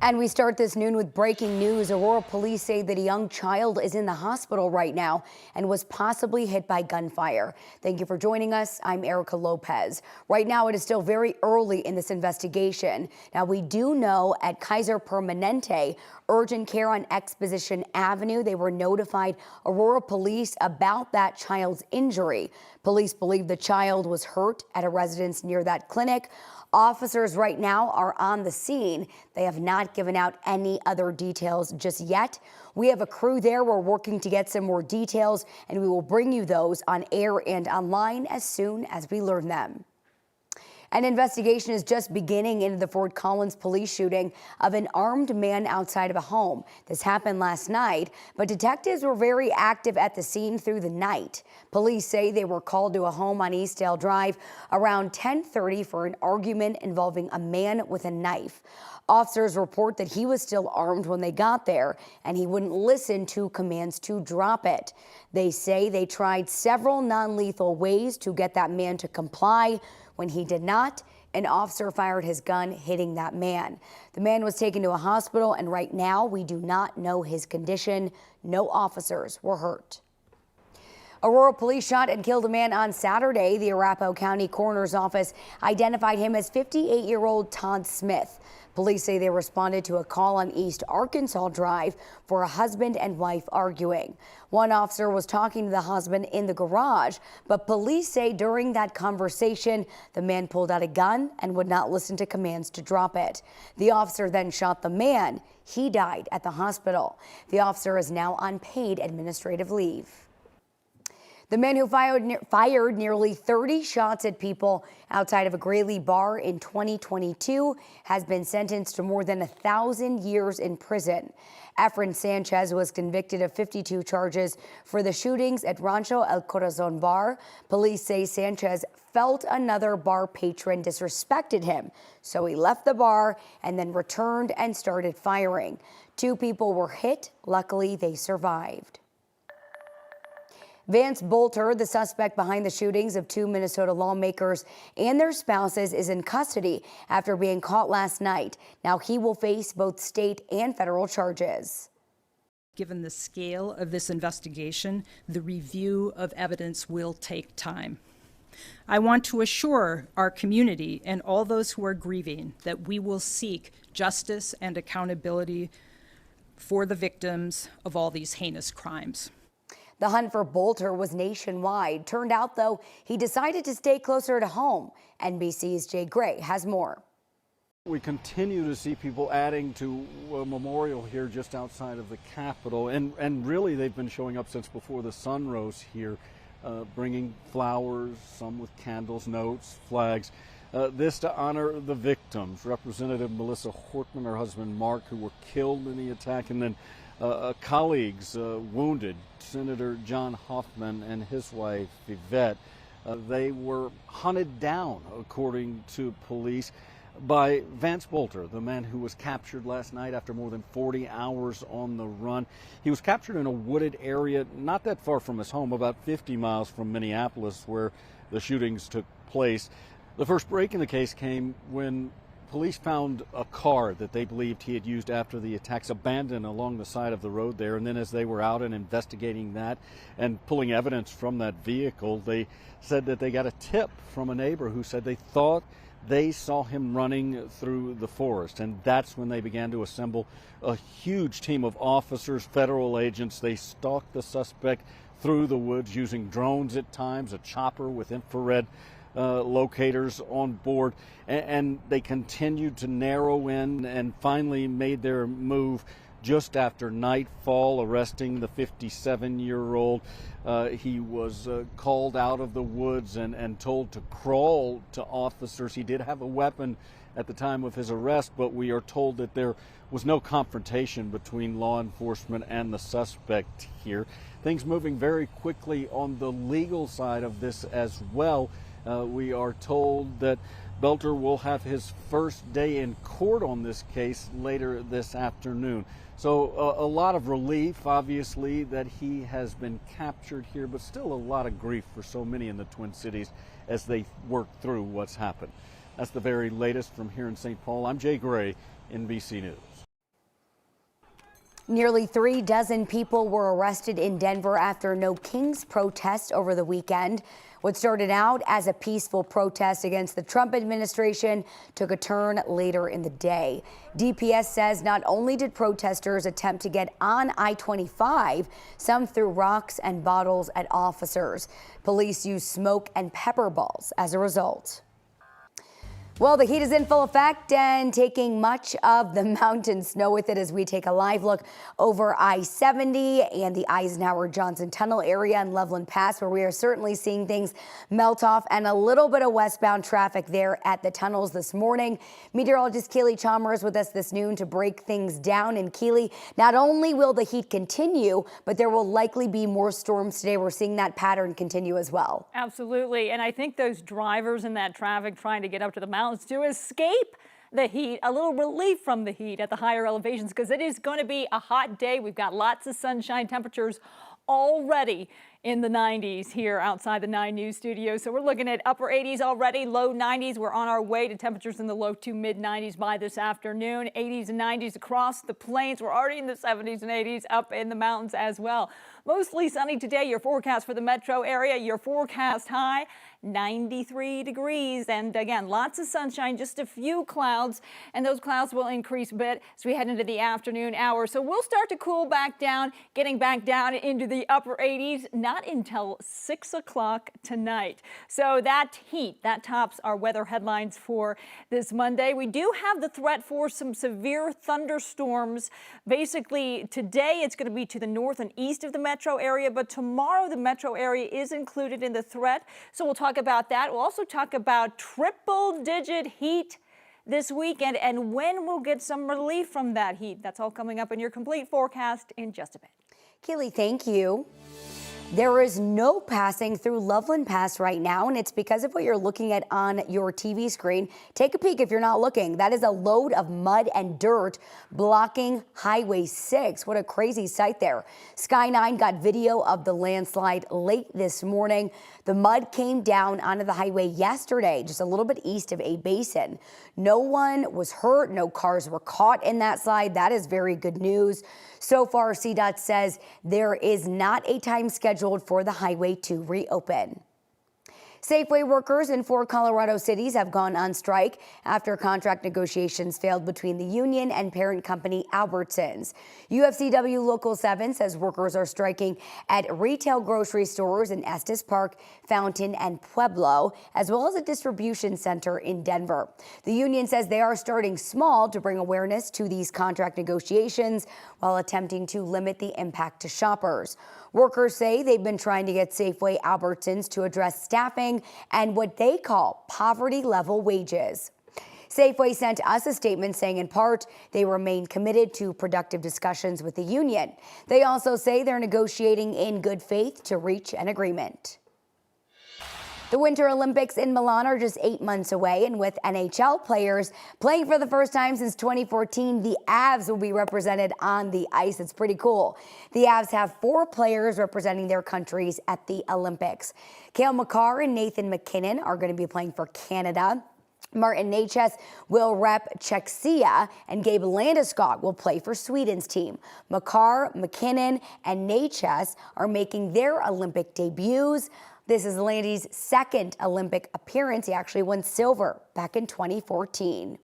And we start this noon with breaking news. Aurora police say that a young child is in the hospital right now and was possibly hit by gunfire. Thank you for joining us. I'm Erica Lopez. Right now, it is still very early in this investigation. Now, we do know at Kaiser Permanente, urgent care on Exposition Avenue, they were notified Aurora police about that child's injury. Police believe the child was hurt at a residence near that clinic. Officers right now are on the scene. They have not given out any other details just yet. We have a crew there. We're working to get some more details, and we will bring you those on air and online as soon as we learn them. An investigation is just beginning into the Fort Collins police shooting of an armed man outside of a home. This happened last night, but detectives were very active at the scene through the night. Police say they were called to a home on Eastdale Drive around 10:30 for an argument involving a man with a knife. Officers report that he was still armed when they got there, and he wouldn't listen to commands to drop it. They say they tried several non-lethal ways to get that man to comply. When he did not, an officer fired his gun, hitting that man. The man was taken to a hospital, and right now we do not know his condition. No officers were hurt. Aurora police shot and killed a man on Saturday. The Arapahoe County Coroner's Office identified him as 58-year-old Todd Smith. Police say they responded to a call on East Arkansas Drive for a husband and wife arguing. One officer was talking to the husband in the garage, but police say during that conversation, the man pulled out a gun and would not listen to commands to drop it. The officer then shot the man. He died at the hospital. The officer is now on paid administrative leave. The man who fired nearly 30 shots at people outside of a Greeley bar in 2022 has been sentenced to more than 1,000 years in prison. Efren Sanchez was convicted of 52 charges for the shootings at Rancho El Corazon bar. Police say Sanchez felt another bar patron disrespected him, so he left the bar and then returned and started firing. 2 people were hit. Luckily, they survived. Vance Bolter, the suspect behind the shootings of 2 Minnesota lawmakers and their spouses, is in custody after being caught last night. Now he will face both state and federal charges. Given the scale of this investigation, the review of evidence will take time. I want to assure our community and all those who are grieving that we will seek justice and accountability for the victims of all these heinous crimes. The hunt for Bolter was nationwide. Turned out, though, he decided to stay closer to home. NBC's Jay Gray has more. We continue to see people adding to a memorial here just outside of the Capitol. And really, they've been showing up since before the sun rose here, bringing flowers, some with candles, notes, flags. This to honor the victims. Representative Melissa Hortman, her husband Mark, who were killed in the attack, and then colleagues wounded, Senator John Hoffman and his wife Yvette. They were hunted down, according to police, by Vance Bolter, the man who was captured last night after more than 40 hours on the run. He was captured in a wooded area not that far from his home, about 50 miles from Minneapolis, where the shootings took place. The first break in the case came when police found a car that they believed he had used after the attacks abandoned along the side of the road there. And then as they were out and investigating that and pulling evidence from that vehicle, they said that they got a tip from a neighbor who said they thought they saw him running through the forest. And that's when they began to assemble a huge team of officers, federal agents. They stalked the suspect through the woods using drones at times, a chopper with infrared locators on board, and they continued to narrow in and finally made their move just after nightfall, arresting the 57-year-old. He was called out of the woods and told to crawl to officers. He did have a weapon at the time of his arrest, but we are told that there was no confrontation between law enforcement and the suspect here. Things moving very quickly on the legal side of this as well. We are told that Bolter will have his first day in court on this case later this afternoon. So a lot of relief, obviously, that he has been captured here, but still a lot of grief for so many in the Twin Cities as they work through what's happened. That's the very latest from here in St. Paul. I'm Jay Gray, NBC News. Nearly 3 dozen people were arrested in Denver after No Kings protest over the weekend. What started out as a peaceful protest against the Trump administration took a turn later in the day. DPS says not only did protesters attempt to get on I-25, some threw rocks and bottles at officers. Police used smoke and pepper balls as a result. Well, the heat is in full effect and taking much of the mountain snow with it as we take a live look over I-70 and the Eisenhower-Johnson Tunnel area in Loveland Pass, where we are certainly seeing things melt off and a little bit of westbound traffic there at the tunnels this morning. Meteorologist Keely Chalmers with us this noon to break things down. And Keely, not only will the heat continue, but there will likely be more storms today. We're seeing that pattern continue as well. Absolutely. And I think those drivers in that traffic trying to get up to the mountains to escape the heat, a little relief from the heat at the higher elevations, because it is going to be a hot day. We've got lots of sunshine, temperatures already in the 90s here outside the 9 News studio. So we're looking at upper 80s already, low 90s. We're on our way to temperatures in the low to mid 90s by this afternoon. 80s and 90s across the plains. We're already in the 70s and 80s up in the mountains as well. Mostly sunny today. Your forecast for the metro area, your forecast high 93 degrees. And again, lots of sunshine, just a few clouds, and those clouds will increase a bit as we head into the afternoon hours. So we'll start to cool back down, getting back down into the upper 80s, not until 6 o'clock tonight. So that heat, that tops our weather headlines for this Monday. We do have the threat for some severe thunderstorms. Basically, today it's going to be to the north and east of the metro area, but tomorrow the metro area is included in the threat. So we'll talk about that. We'll also talk about triple-digit heat this weekend and when we'll get some relief from that heat. That's all coming up in your complete forecast in just a bit. Keely, thank you. There is no passing through Loveland Pass right now, and it's because of what you're looking at on your TV screen. Take a peek if you're not looking. That is a load of mud and dirt blocking Highway 6. What a crazy sight there. Sky 9 got video of the landslide late this morning. The mud came down onto the highway yesterday, just a little bit east of A Basin. No one was hurt. No cars were caught in that slide. That is very good news. So far, CDOT says there is not a time scheduled for the highway to reopen. Safeway workers in 4 Colorado cities have gone on strike after contract negotiations failed between the union and parent company Albertsons. UFCW Local 7 says workers are striking at retail grocery stores in Estes Park, Fountain, and Pueblo, as well as a distribution center in Denver. The union says they are starting small to bring awareness to these contract negotiations while attempting to limit the impact to shoppers. Workers say they've been trying to get Safeway Albertsons to address staffing and what they call poverty-level wages. Safeway sent us a statement saying in part they remain committed to productive discussions with the union. They also say they're negotiating in good faith to reach an agreement. The Winter Olympics in Milan are just 8 months away, and with NHL players playing for the first time since 2014, the Avs will be represented on the ice. It's pretty cool. The Avs have 4 players representing their countries at the Olympics. Cale Makar and Nathan MacKinnon are going to be playing for Canada. Martin Necas will rep Czechia, and Gabe Landeskog will play for Sweden's team. Makar, McKinnon, and Necas are making their Olympic debuts. This is Landy's second Olympic appearance. He actually won silver back in 2014.